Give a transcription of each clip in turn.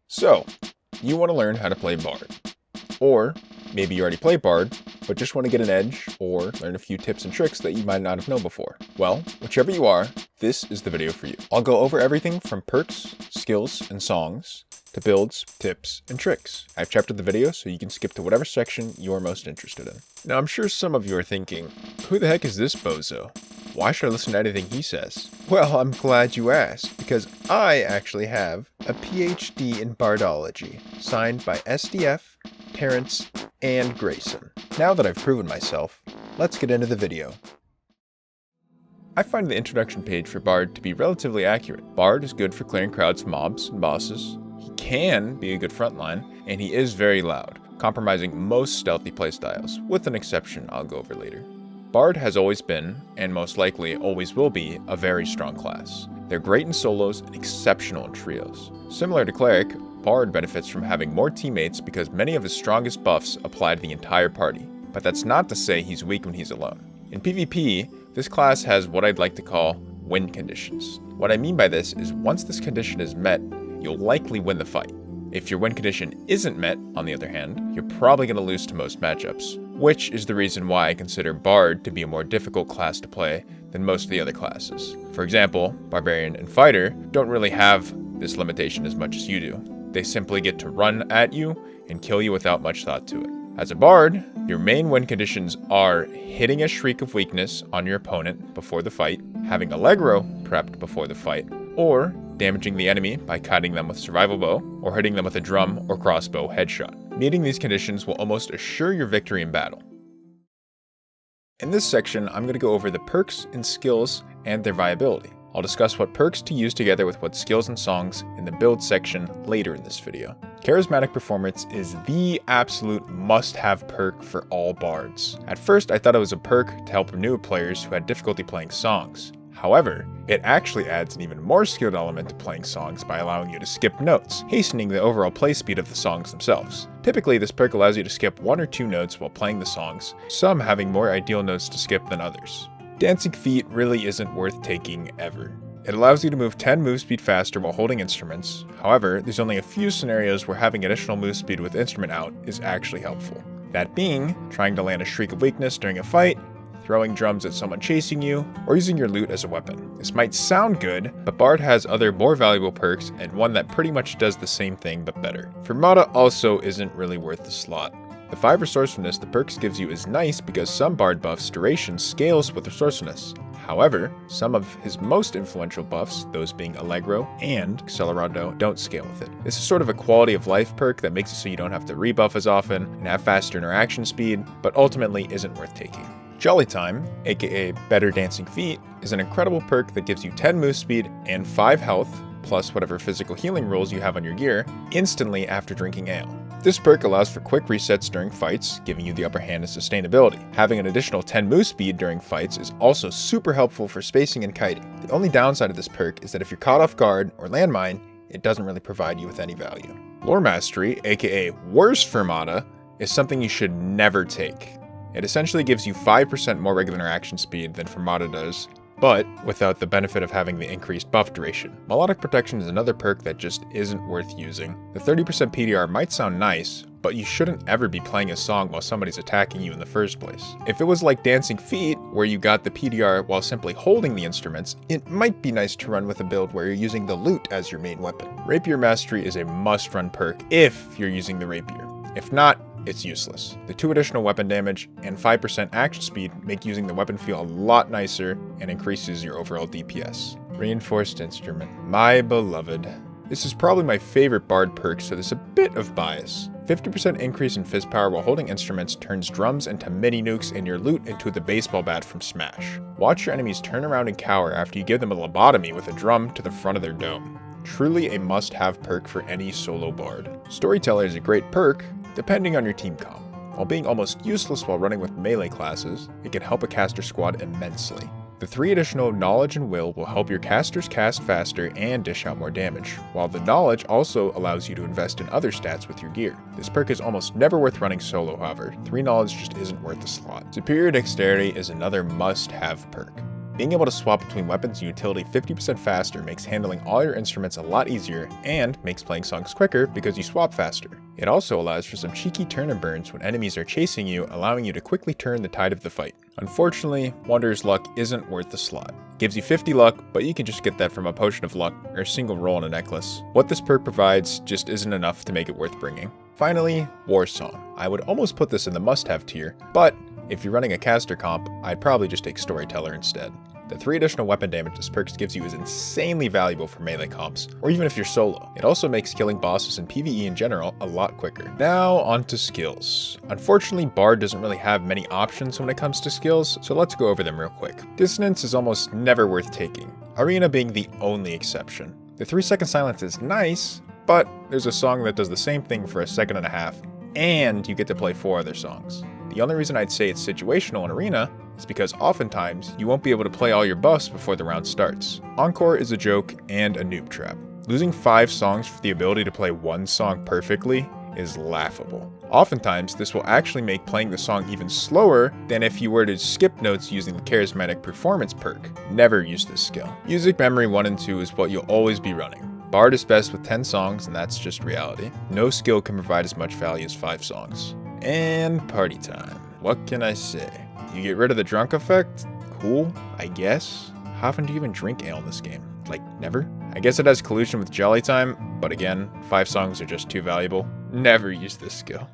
So, you want to learn how to play Bard. Or maybe you already play Bard, but just want to get an edge or learn a few tips and tricks that you might not have known before. Well, whichever you are, this is the video for you. I'll go over everything from perks, skills, and songs, to builds, tips, and tricks. I've chaptered the video so you can skip to whatever section you're most interested in. Now, I'm sure some of you are thinking, who the heck is this bozo? Why should I listen to anything he says? Well, I'm glad you asked, because I actually have a PhD in Bardology, signed by SDF, Terrence, and Grayson. Now that I've proven myself, let's get into the video. I find the introduction page for Bard to be relatively accurate. Bard is good for clearing crowds of mobs and bosses. He can be a good frontline, and he is very loud, compromising most stealthy playstyles, with an exception I'll go over later. Bard has always been, and most likely always will be, a very strong class. They're great in solos and exceptional in trios. Similar to Cleric, Bard benefits from having more teammates because many of his strongest buffs apply to the entire party, but that's not to say he's weak when he's alone. In PvP, this class has what I'd like to call win conditions. What I mean by this is once this condition is met, you'll likely win the fight. If your win condition isn't met, on the other hand, you're probably going to lose to most matchups, which is the reason why I consider Bard to be a more difficult class to play than most of the other classes. For example, Barbarian and Fighter don't really have this limitation as much as you do. They simply get to run at you and kill you without much thought to it. As a Bard, your main win conditions are hitting a Shriek of Weakness on your opponent before the fight, having Allegro prepped before the fight, or damaging the enemy by kiting them with Survival Bow, or hitting them with a drum or crossbow headshot. Meeting these conditions will almost assure your victory in battle. In this section, I'm going to go over the perks and skills and their viability. I'll discuss what perks to use together with what skills and songs in the build section later in this video. Charismatic Performance is the absolute must-have perk for all bards. At first, I thought it was a perk to help new players who had difficulty playing songs. However, it actually adds an even more skilled element to playing songs by allowing you to skip notes, hastening the overall play speed of the songs themselves. Typically, this perk allows you to skip 1 or 2 notes while playing the songs, some having more ideal notes to skip than others. Dancing Feet really isn't worth taking ever. It allows you to move 10 move speed faster while holding instruments. However, there's only a few scenarios where having additional move speed with instrument out is actually helpful. That being, trying to land a Shriek of Weakness during a fight, throwing drums at someone chasing you, or using your loot as a weapon. This might sound good, but Bard has other more valuable perks and one that pretty much does the same thing but better. Fermata also isn't really worth the slot. The 5 resourcefulness the perks gives you is nice because some Bard buffs' duration scales with resourcefulness. However, some of his most influential buffs, those being Allegro and Accelerando, don't scale with it. This is sort of a quality of life perk that makes it so you don't have to rebuff as often and have faster interaction speed, but ultimately isn't worth taking. Jolly Time, aka Better Dancing Feet, is an incredible perk that gives you 10 move speed and 5 health, plus whatever physical healing rules you have on your gear, instantly after drinking ale. This perk allows for quick resets during fights, giving you the upper hand in sustainability. Having an additional 10 move speed during fights is also super helpful for spacing and kiting. The only downside of this perk is that if you're caught off guard or landmine, it doesn't really provide you with any value. Lore Mastery, aka Worse Fermata, is something you should never take. It essentially gives you 5% more regular interaction speed than Fermata does, but without the benefit of having the increased buff duration. Melodic Protection is another perk that just isn't worth using. The 30% PDR might sound nice, but you shouldn't ever be playing a song while somebody's attacking you in the first place. If it was like Dancing Feet, where you got the PDR while simply holding the instruments, it might be nice to run with a build where you're using the loot as your main weapon. Rapier Mastery is a must-run perk if you're using the rapier. If not, it's useless. The 2 additional weapon damage and 5% action speed make using the weapon feel a lot nicer and increases your overall DPS. Reinforced Instrument, my beloved. This is probably my favorite Bard perk, so there's a bit of bias. 50% increase in fizz power while holding instruments turns drums into mini nukes and your loot into the baseball bat from Smash. Watch your enemies turn around and cower after you give them a lobotomy with a drum to the front of their dome. Truly a must-have perk for any solo Bard. Storyteller is a great perk, depending on your team comp. While being almost useless while running with melee classes, it can help a caster squad immensely. The 3 additional Knowledge and Will help your casters cast faster and dish out more damage, while the Knowledge also allows you to invest in other stats with your gear. This perk is almost never worth running solo, however. 3 Knowledge just isn't worth the slot. Superior Dexterity is another must-have perk. Being able to swap between weapons and utility 50% faster makes handling all your instruments a lot easier and makes playing songs quicker because you swap faster. It also allows for some cheeky turn and burns when enemies are chasing you, allowing you to quickly turn the tide of the fight. Unfortunately, Wanderer's Luck isn't worth the slot. It gives you 50 luck, but you can just get that from a Potion of Luck or a single roll in a necklace. What this perk provides just isn't enough to make it worth bringing. Finally, War Song. I would almost put this in the must-have tier, but if you're running a caster comp, I'd probably just take Storyteller instead. The 3 additional weapon damage this perk gives you is insanely valuable for melee comps, or even if you're solo. It also makes killing bosses in PvE in general a lot quicker. Now onto skills. Unfortunately, Bard doesn't really have many options when it comes to skills, so let's go over them real quick. Dissonance is almost never worth taking, Arena being the only exception. The 3-second silence is nice, but there's a song that does the same thing for a second and a half, and you get to play 4 other songs. The only reason I'd say it's situational in Arena is because oftentimes you won't be able to play all your buffs before the round starts. Encore is a joke and a noob trap. Losing 5 songs for the ability to play 1 song perfectly is laughable. Oftentimes, this will actually make playing the song even slower than if you were to skip notes using the Charismatic Performance perk. Never use this skill. Music Memory 1 and 2 is what you'll always be running. Bard is best with 10 songs, and that's just reality. No skill can provide as much value as 5 songs. And party time. What can I say? You get rid of the drunk effect? Cool, I guess. How often do you even drink ale in this game? Like, never? I guess it has collusion with Jolly Time, but again, 5 songs are just too valuable. Never use this skill.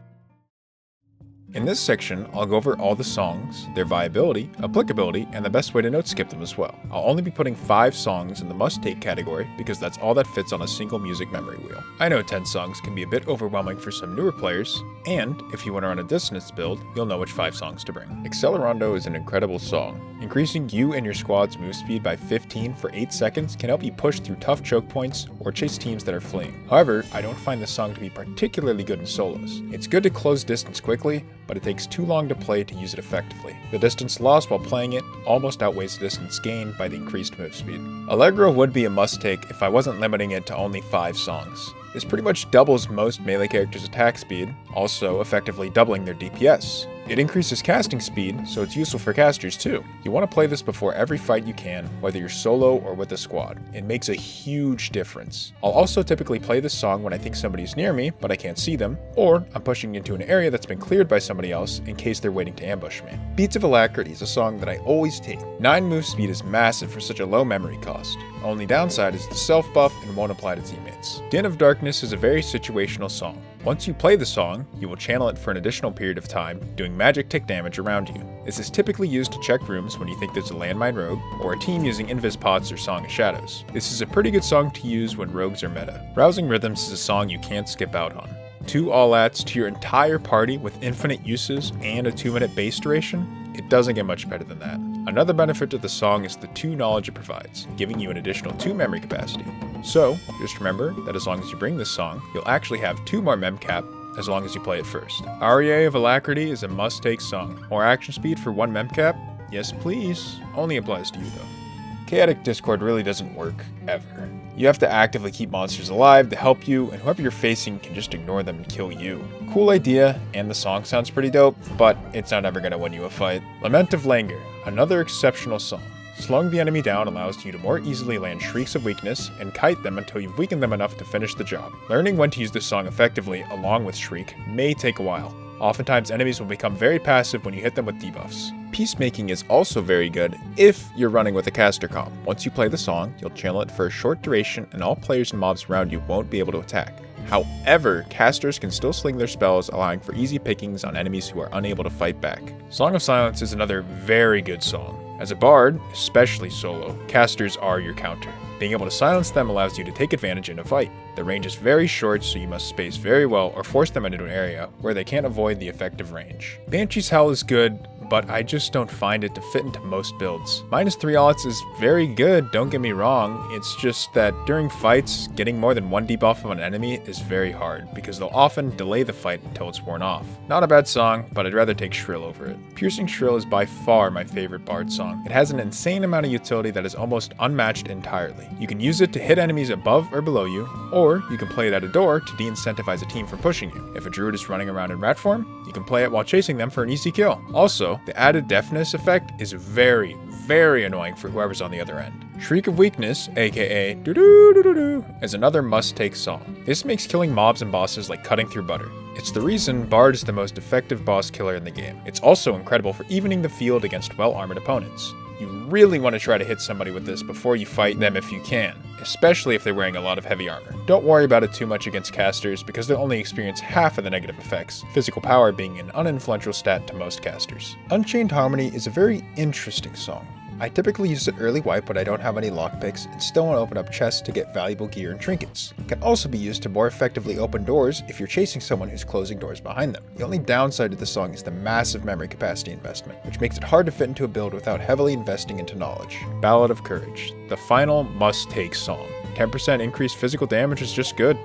In this section, I'll go over all the songs, their viability, applicability, and the best way to note skip them as well. I'll only be putting 5 songs in the must-take category because that's all that fits on a single music memory wheel. I know 10 songs can be a bit overwhelming for some newer players, and if you want to run a dissonance build, you'll know which 5 songs to bring. Accelerando is an incredible song. Increasing you and your squad's move speed by 15 for 8 seconds can help you push through tough choke points or chase teams that are fleeing. However, I don't find this song to be particularly good in solos. It's good to close distance quickly, but it takes too long to play to use it effectively. The distance lost while playing it almost outweighs the distance gained by the increased move speed. Allegro would be a must-take if I wasn't limiting it to only 5 songs. This pretty much doubles most melee characters' attack speed, also effectively doubling their DPS. It increases casting speed, so it's useful for casters too. You want to play this before every fight you can, whether you're solo or with a squad. It makes a huge difference. I'll also typically play this song when I think somebody's near me, but I can't see them, or I'm pushing into an area that's been cleared by somebody else in case they're waiting to ambush me. Beats of Alacrity is a song that I always take. 9 move speed is massive for such a low memory cost. Only downside is the self buff and won't apply to teammates. Din of Darkness is a very situational song. Once you play the song, you will channel it for an additional period of time, doing magic tick damage around you. This is typically used to check rooms when you think there's a landmine rogue, or a team using Invis Pots or Song of Shadows. This is a pretty good song to use when rogues are meta. Rousing Rhythms is a song you can't skip out on. 2 all-ats to your entire party with infinite uses and a 2-minute base duration? It doesn't get much better than that. Another benefit to the song is the 2 knowledge it provides, giving you an additional 2 memory capacity. So, just remember that as long as you bring this song, you'll actually have 2 more mem cap as long as you play it first. Aria of Alacrity is a must-take song. More action speed for 1 mem cap? Yes please. Only applies to you though. Chaotic Discord really doesn't work, ever. You have to actively keep monsters alive to help you, and whoever you're facing can just ignore them and kill you. Cool idea, and the song sounds pretty dope, but it's not ever gonna win you a fight. Lament of Languor, another exceptional song. Slowing the enemy down allows you to more easily land Shrieks of Weakness and kite them until you've weakened them enough to finish the job. Learning when to use this song effectively along with Shriek may take a while. Oftentimes enemies will become very passive when you hit them with debuffs. Peacemaking is also very good if you're running with a caster comp. Once you play the song, you'll channel it for a short duration and all players and mobs around you won't be able to attack. However, casters can still sling their spells, allowing for easy pickings on enemies who are unable to fight back. Song of Silence is another very good song. As a bard, especially solo, casters are your counter. Being able to silence them allows you to take advantage in a fight. The range is very short, so you must space very well or force them into an area where they can't avoid the effective range. Banshee's Howl is good, but I just don't find it to fit into most builds. -3 all-outs is very good, don't get me wrong, it's just that during fights, getting more than 1 debuff of an enemy is very hard, because they'll often delay the fight until it's worn off. Not a bad song, but I'd rather take Shrill over it. Piercing Shrill is by far my favorite bard song. It has an insane amount of utility that is almost unmatched entirely. You can use it to hit enemies above or below you, or you can play it at a door to de-incentivize a team from pushing you. If a druid is running around in rat form, you can play it while chasing them for an easy kill. Also, the added deafness effect is very, very annoying for whoever's on the other end. Shriek of Weakness, aka doo-doo-doo-doo-doo, is another must-take song. This makes killing mobs and bosses like cutting through butter. It's the reason Bard is the most effective boss killer in the game. It's also incredible for evening the field against well-armored opponents. You really want to try to hit somebody with this before you fight them if you can, especially if they're wearing a lot of heavy armor. Don't worry about it too much against casters because they'll only experience half of the negative effects, physical power being an uninfluential stat to most casters. Unchained Harmony is a very interesting song. I typically use it early wipe when I don't have any lockpicks and still want to open up chests to get valuable gear and trinkets. It can also be used to more effectively open doors if you're chasing someone who's closing doors behind them. The only downside to the song is the massive memory capacity investment, which makes it hard to fit into a build without heavily investing into knowledge. Ballad of Courage, the final must-take song. 10% increased physical damage is just good.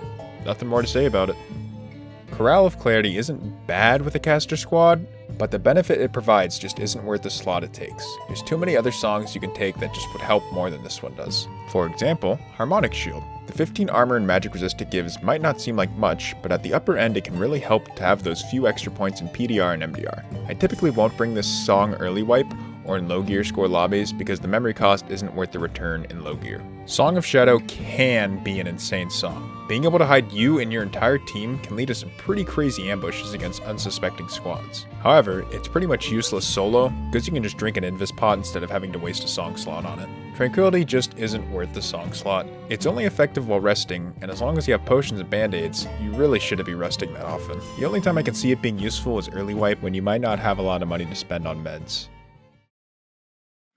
Nothing more to say about it. Corral of Clarity isn't bad with a caster squad, but the benefit it provides just isn't worth the slot it takes. There's too many other songs you can take that just would help more than this one does. For example, Harmonic Shield. The 15 armor and magic resist it gives might not seem like much, but at the upper end it can really help to have those few extra points in PDR and MDR. I typically won't bring this song early wipe or in low gear score lobbies because the memory cost isn't worth the return in low gear. Song of Shadow can be an insane song. Being able to hide you and your entire team can lead to some pretty crazy ambushes against unsuspecting squads. However, it's pretty much useless solo because you can just drink an invis pot instead of having to waste a song slot on it. Tranquility just isn't worth the song slot. It's only effective while resting, and as long as you have potions and band-aids, you really shouldn't be resting that often. The only time I can see it being useful is early wipe when you might not have a lot of money to spend on meds.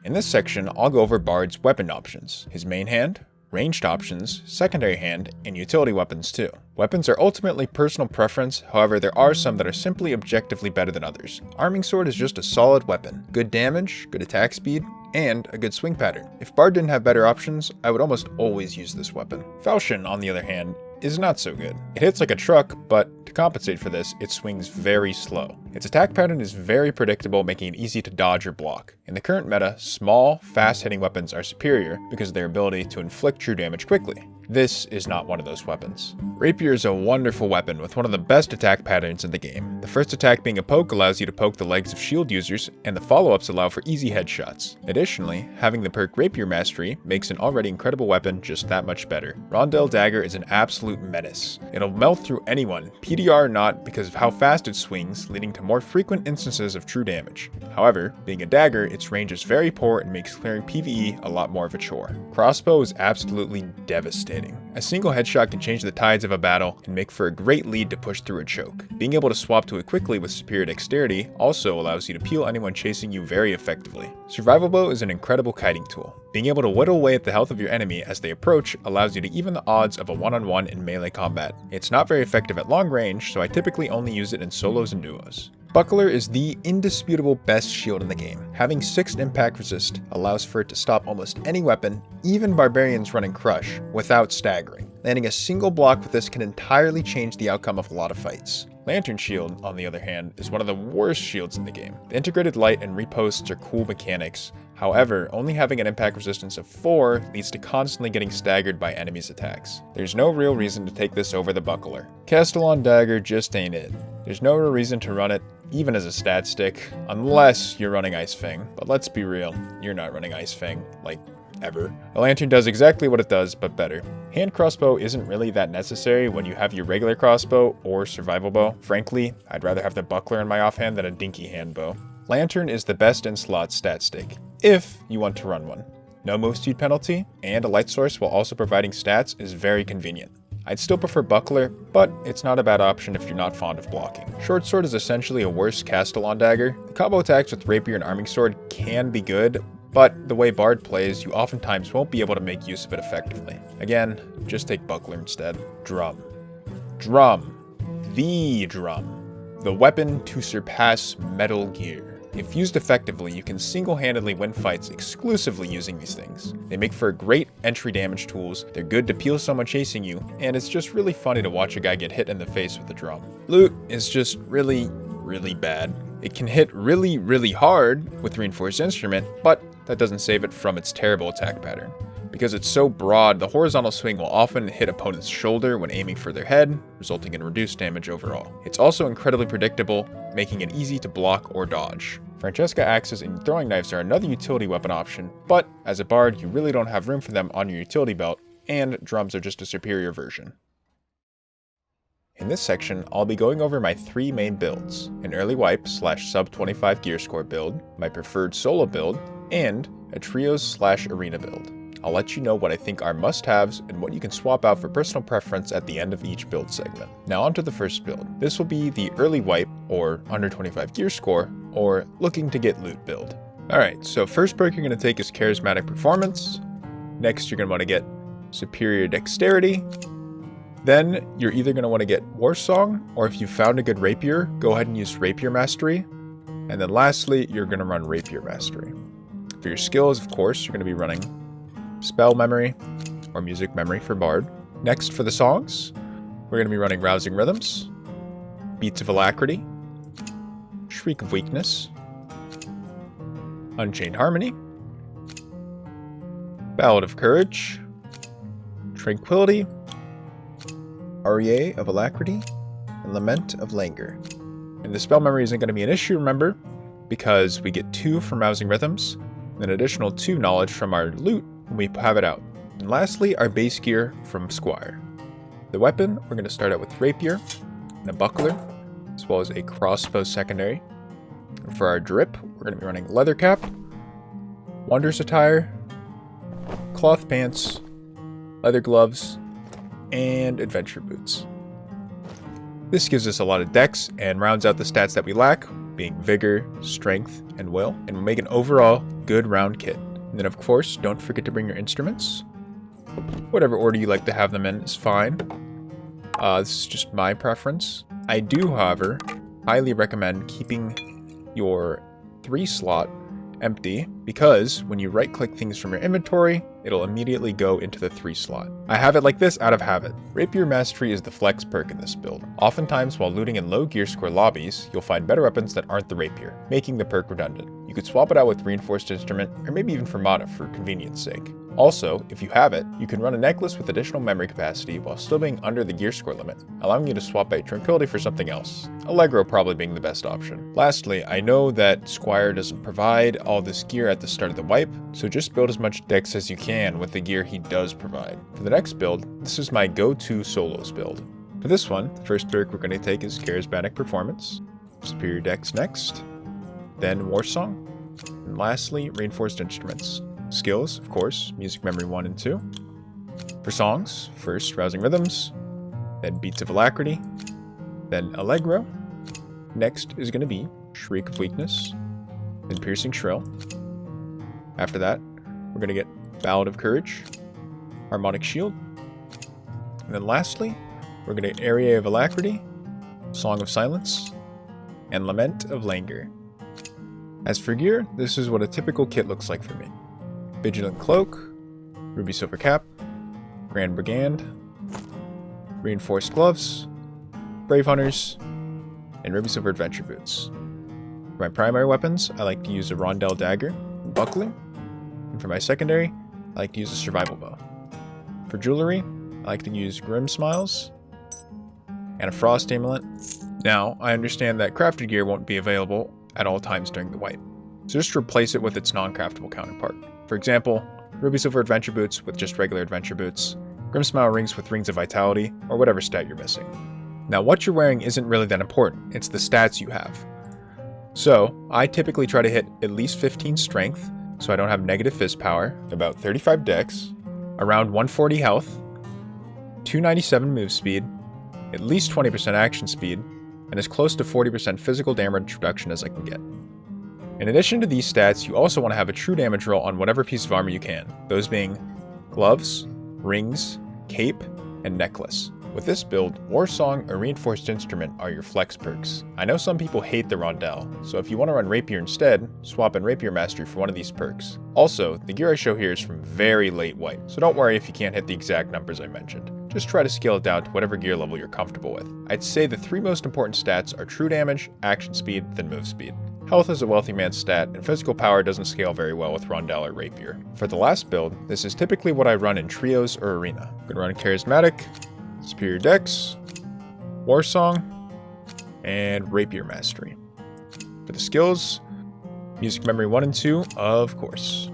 In this section, I'll go over Bard's weapon options, his main hand, ranged options, secondary hand, and utility weapons too. Weapons are ultimately personal preference, however there are some that are simply objectively better than others. Arming Sword is just a solid weapon. Good damage, good attack speed, and a good swing pattern. If Bard didn't have better options, I would almost always use this weapon. Falchion, on the other hand, is not so good. It hits like a truck, but to compensate for this, it swings very slow. Its attack pattern is very predictable, making it easy to dodge or block. In the current meta, small, fast-hitting weapons are superior because of their ability to inflict true damage quickly. This is not one of those weapons. Rapier is a wonderful weapon with one of the best attack patterns in the game. The first attack being a poke allows you to poke the legs of shield users, and the follow-ups allow for easy headshots. Additionally, having the perk Rapier Mastery makes an already incredible weapon just that much better. Rondel Dagger is an absolute menace. It'll melt through anyone, PDR or not, because of how fast it swings, leading to more frequent instances of true damage. However, being a dagger, its range is very poor and makes clearing PvE a lot more of a chore. Crossbow is absolutely devastating. A single headshot can change the tides of a battle and make for a great lead to push through a choke. Being able to swap to it quickly with superior dexterity also allows you to peel anyone chasing you very effectively. Survival Bow is an incredible kiting tool. Being able to whittle away at the health of your enemy as they approach allows you to even the odds of a one-on-one in melee combat. It's not very effective at long range, so I typically only use it in solos and duos. Buckler is the indisputable best shield in the game. Having 6 impact resist allows for it to stop almost any weapon, even barbarians running Crush, without staggering. Landing a single block with this can entirely change the outcome of a lot of fights. Lantern Shield, on the other hand, is one of the worst shields in the game. The integrated light and reposts are cool mechanics. However, only having an impact resistance of 4 leads to constantly getting staggered by enemies' attacks. There's no real reason to take this over the Buckler. Castellan Dagger just ain't it. There's no real reason to run it, even as a stat stick, unless you're running Ice Fang. But let's be real, you're not running Ice Fang, like, ever. A lantern does exactly what it does, but better. Hand crossbow isn't really that necessary when you have your regular crossbow or survival bow. Frankly, I'd rather have the buckler in my offhand than a dinky hand bow. Lantern is the best in slot stat stick, if you want to run one. No move speed penalty, and a light source while also providing stats is very convenient. I'd still prefer Buckler, but it's not a bad option if you're not fond of blocking. Short Sword is essentially a worse Castellan Dagger. The combo attacks with Rapier and Arming Sword can be good, but the way Bard plays, you oftentimes won't be able to make use of it effectively. Again, just take Buckler instead. Drum. Drum. The drum. The weapon to surpass Metal Gear. If used effectively, you can single-handedly win fights exclusively using these things. They make for great entry damage tools, they're good to peel someone chasing you, and it's just really funny to watch a guy get hit in the face with a drum. Loot is just really bad. It can hit really hard with Reinforced Instrument, but that doesn't save it from its terrible attack pattern. Because it's so broad, the horizontal swing will often hit opponent's shoulder when aiming for their head, resulting in reduced damage overall. It's also incredibly predictable, making it easy to block or dodge. Francesca axes and throwing knives are another utility weapon option, but as a bard, you really don't have room for them on your utility belt, and drums are just a superior version. In this section, I'll be going over my 3 main builds: an early wipe / sub 25 gear score build, my preferred solo build, and a trios / arena build. I'll let you know what I think are must-haves and what you can swap out for personal preference at the end of each build segment. Now onto the first build. This will be the early wipe, or under 25 gear score, or looking to get loot build. Alright, so first perk you're going to take is charismatic performance. Next you're going to want to get superior dexterity. Then you're either going to want to get war song, or if you found a good rapier, go ahead and use rapier mastery. And then lastly, you're going to run rapier mastery. For your skills, of course, you're going to be running spell memory or music memory for bard. Next, for the songs, we're going to be running rousing rhythms, beats of alacrity, shriek of weakness, unchained harmony, ballad of courage, tranquility, aria of alacrity, and lament of languor. And the spell memory isn't going to be an issue, remember, because we get 2 from rousing rhythms, and an additional 2 knowledge from our loot when we have it out. And lastly, our base gear from Squire. The weapon, we're going to start out with rapier and a buckler, as well as a crossbow secondary. And for our drip, we're going to be running leather cap, wondrous attire, cloth pants, leather gloves, and adventure boots. This gives us a lot of dex and rounds out the stats that we lack, being vigor, strength, and will, and will make an overall good round kit. And then of course, don't forget to bring your instruments. Whatever order you like to have them in is fine. This is just my preference. I do, however, highly recommend keeping your 3 slot empty, because when you right click things from your inventory, it'll immediately go into the 3 slot. I have it like this out of habit. Rapier Mastery is the flex perk in this build. Oftentimes while looting in low gear score lobbies, you'll find better weapons that aren't the rapier, making the perk redundant. You could swap it out with reinforced instrument, or maybe even Fermata for convenience sake. Also, if you have it, you can run a necklace with additional memory capacity while still being under the gear score limit, allowing you to swap out Tranquility for something else. Allegro probably being the best option. Lastly, I know that Squire doesn't provide all this gear at the start of the wipe, so just build as much dex as you can with the gear he does provide. For the next build, this is my go-to solos build. For this one, the first perk we're going to take is Charismatic Performance, Superior Dex next, then War Song, and lastly, Reinforced Instruments. Skills, of course, Music Memory 1 and 2. For songs, first Rousing Rhythms, then Beats of Alacrity, then Allegro. Next is going to be Shriek of Weakness, then Piercing Shrill. After that, we're going to get Ballad of Courage, Harmonic Shield, and then lastly, we're going to get Aria of Alacrity, Song of Silence, and Lament of Languor. As for gear, this is what a typical kit looks like for me. Vigilant Cloak, Ruby Silver Cap, Grand Brigand, Reinforced Gloves, Brave Hunters, and Ruby Silver Adventure Boots. For my primary weapons, I like to use a Rondel Dagger and Buckler, and for my secondary, I like to use a Survival Bow. For jewelry, I like to use Grim Smiles and a Frost Amulet. Now, I understand that crafted gear won't be available at all times during the wipe, so just replace it with its non-craftable counterpart. For example, Ruby Silver Adventure Boots with just regular Adventure Boots, Grimsmile Rings with Rings of Vitality, or whatever stat you're missing. Now, what you're wearing isn't really that important, it's the stats you have. So, I typically try to hit at least 15 Strength, so I don't have negative Fizz Power, about 35 Dex, around 140 Health, 297 Move Speed, at least 20% Action Speed, and as close to 40% physical damage reduction as I can get. In addition to these stats, you also want to have a true damage roll on whatever piece of armor you can, those being gloves, rings, cape, and necklace. With this build, War Song or Reinforced Instrument are your flex perks. I know some people hate the Rondel, so if you want to run Rapier instead, swap in Rapier Mastery for one of these perks. Also, the gear I show here is from very late wipe, so don't worry if you can't hit the exact numbers I mentioned. Just try to scale it down to whatever gear level you're comfortable with. I'd say the 3 most important stats are true damage, action speed, then move speed. Health is a wealthy man's stat, and physical power doesn't scale very well with Rondel or Rapier. For the last build, this is typically what I run in trios or arena. I'm gonna run Charismatic, Superior Dex, War Song, and Rapier Mastery. For the skills, Music Memory 1 and 2, of course.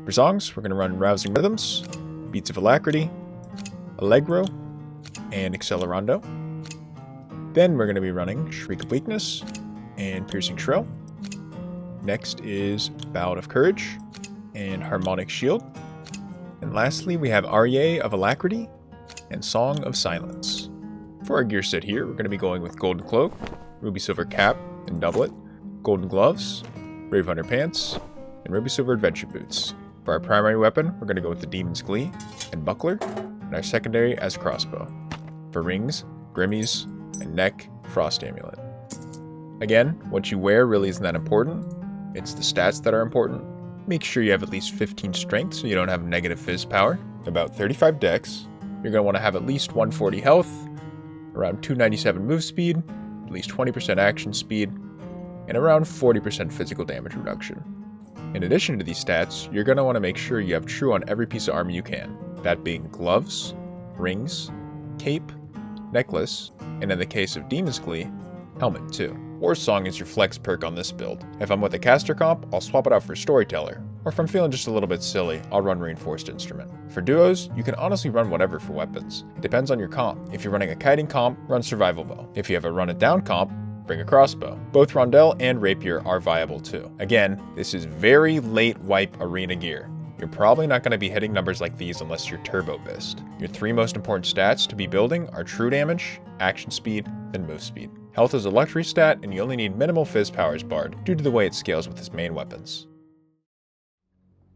For songs, we're gonna run Rousing Rhythms, Beats of Alacrity, Allegro, and Accelerando. Then we're gonna be running Shriek of Weakness, and Piercing Shrill. Next is Ballad of Courage and Harmonic Shield. And lastly, we have Arie of Alacrity and Song of Silence. For our gear set here, we're going to be going with Golden Cloak, Ruby Silver Cap and Doublet, Golden Gloves, Brave Hunter Pants, and Ruby Silver Adventure Boots. For our primary weapon, we're going to go with the Demon's Glee and Buckler, and our secondary as Crossbow. For rings, Grimmies, and neck, Frost Amulet. Again, what you wear really isn't that important. It's the stats that are important. Make sure you have at least 15 strength so you don't have negative phys power, about 35 dex. You're going to want to have at least 140 health, around 297 move speed, at least 20% action speed, and around 40% physical damage reduction. In addition to these stats, you're going to want to make sure you have true on every piece of armor you can, that being gloves, rings, cape, necklace, and in the case of Demon's Glee, helmet too. War Song is your flex perk on this build. If I'm with a caster comp, I'll swap it out for Storyteller, or if I'm feeling just a little bit silly, I'll run Reinforced Instrument. For duos, you can honestly run whatever for weapons. It depends on your comp. If you're running a kiting comp, run Survival Bow. If you have a run it down comp, bring a crossbow. Both Rondel and Rapier are viable too. Again, this is very late wipe arena gear. You're probably not going to be hitting numbers like these unless you're Turbo Bist. Your three most important stats to be building are true damage, action speed, and move speed. Health is a luxury stat, and you only need minimal phys power as Bard, due to the way it scales with his main weapons.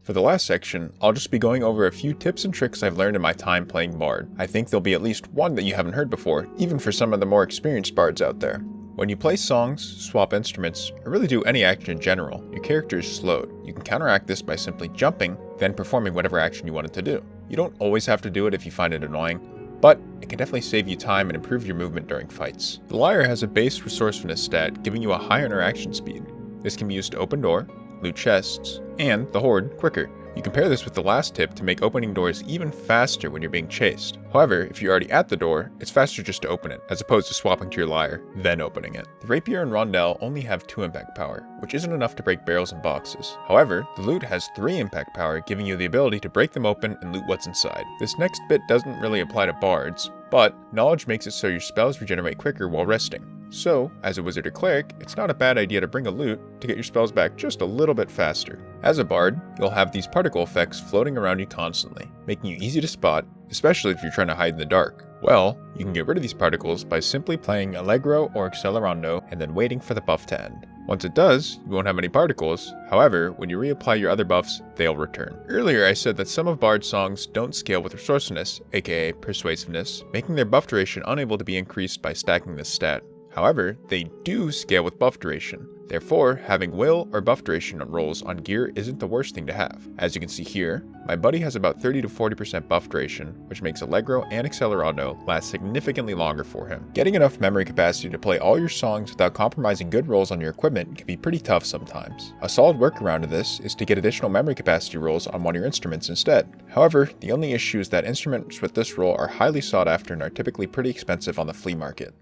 For the last section, I'll just be going over a few tips and tricks I've learned in my time playing Bard. I think there'll be at least one that you haven't heard before, even for some of the more experienced Bards out there. When you play songs, swap instruments, or really do any action in general, your character is slowed. You can counteract this by simply jumping, then performing whatever action you want it to do. You don't always have to do it if you find it annoying, but it can definitely save you time and improve your movement during fights. The Lyre has a base resourcefulness stat giving you a higher interaction speed. This can be used to open door, loot chests, and the Horde quicker. You can pair this with the last tip to make opening doors even faster when you're being chased. However, if you're already at the door, it's faster just to open it, as opposed to swapping to your Lyre, then opening it. The Rapier and Rondel only have 2 impact power, which isn't enough to break barrels and boxes. However, the Lute has 3 impact power, giving you the ability to break them open and loot what's inside. This next bit doesn't really apply to Bards, but Knowledge makes it so your spells regenerate quicker while resting. So, as a wizard or cleric, it's not a bad idea to bring a loot to get your spells back just a little bit faster. As a bard, you'll have these particle effects floating around you constantly, making you easy to spot, especially if you're trying to hide in the dark. Well, you can get rid of these particles by simply playing Allegro or Accelerando and then waiting for the buff to end. Once it does, you won't have any particles. However, when you reapply your other buffs, they'll return. Earlier I said that some of Bard's songs don't scale with resourcefulness, aka persuasiveness, making their buff duration unable to be increased by stacking this stat. However, they do scale with buff duration. Therefore, having will or buff duration on rolls on gear isn't the worst thing to have. As you can see here, my buddy has about 30 to 40% buff duration, which makes Allegro and Accelerando last significantly longer for him. Getting enough memory capacity to play all your songs without compromising good rolls on your equipment can be pretty tough sometimes. A solid workaround to this is to get additional memory capacity rolls on one of your instruments instead. However, the only issue is that instruments with this roll are highly sought after and are typically pretty expensive on the flea market.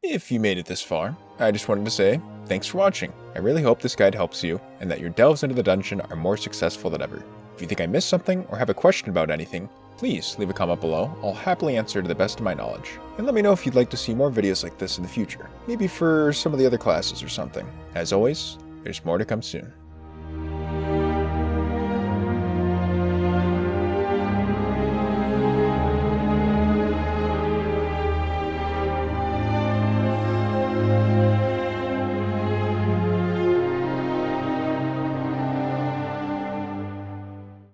If you made it this far, I just wanted to say, thanks for watching. I really hope this guide helps you, and that your delves into the dungeon are more successful than ever. If you think I missed something, or have a question about anything, please leave a comment below. I'll happily answer to the best of my knowledge. And let me know if you'd like to see more videos like this in the future, maybe for some of the other classes or something. As always, there's more to come soon.